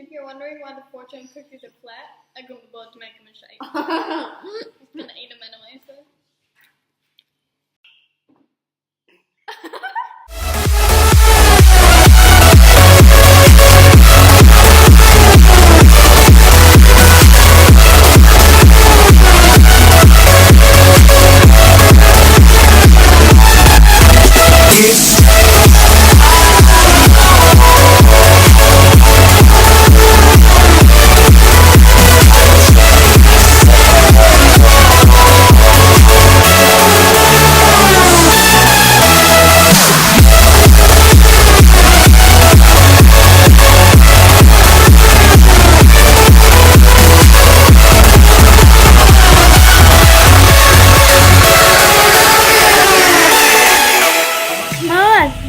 If you're wondering why the fortune cookies are flat, I got bored to make them a shape. I'm just gonna eat them anyway, so.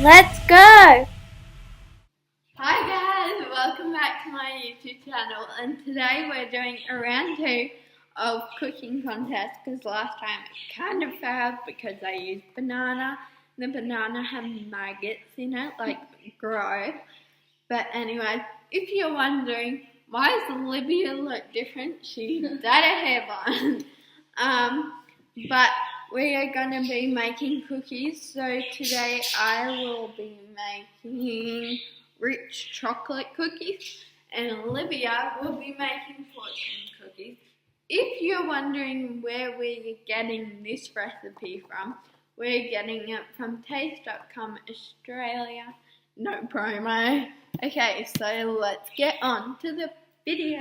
Let's go! Hi guys, welcome back to my YouTube channel, and today we're doing a round 2 of cooking contest because last time it kind of failed because I used banana. The banana had maggots in it, like growth. But anyway, if you're wondering, why does Olivia look different? She's had a hair bun. But we are going to be making cookies, so today I will be making rich chocolate cookies and Olivia will be making fortune cookies. If you're wondering where we're getting this recipe from, we're getting it from taste.au Australia. No promo. Okay, so let's get on to the video.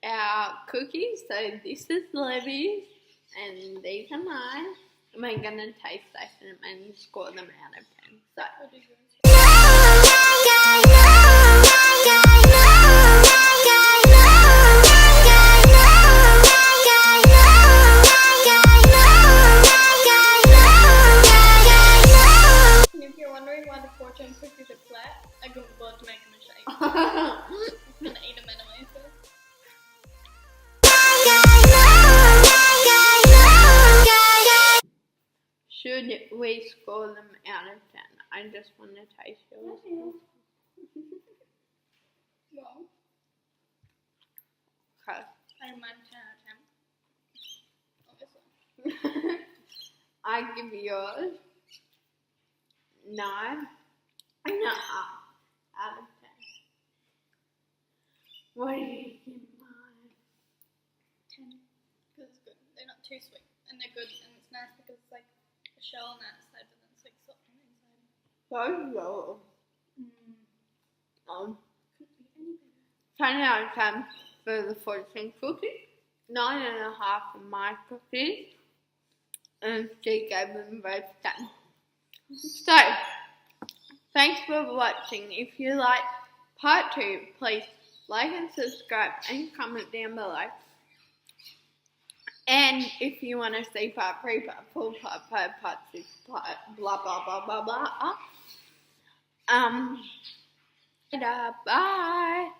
Our cookies, so this is Livy's and these are mine, and we're gonna taste test them and score them out of 10. So and if you're wondering why the fortune cookies are flat, I got bored to make them a shape. I'm gonna eat them anyway, so. Should we score them out of 10? I just want to taste yours. Well. Okay. I don't mind 10 out of 10. Obviously. I give yours 9.5 out of 10. What do you give mine? 10. Because it's good. They're not too sweet. And they're good. And it's nice because it's like a shell on the outside, but then it's like soft on the inside. So Couldn't be any better. 10 out of 10 for the fortune cookie. 9.5 for my cookies. And she gave them both 10. So, thanks for watching. If you like part 2, please like and subscribe and comment down below. And if you want to see part 3, part 4, part 5, part 6, part blah blah blah blah blah. Bye.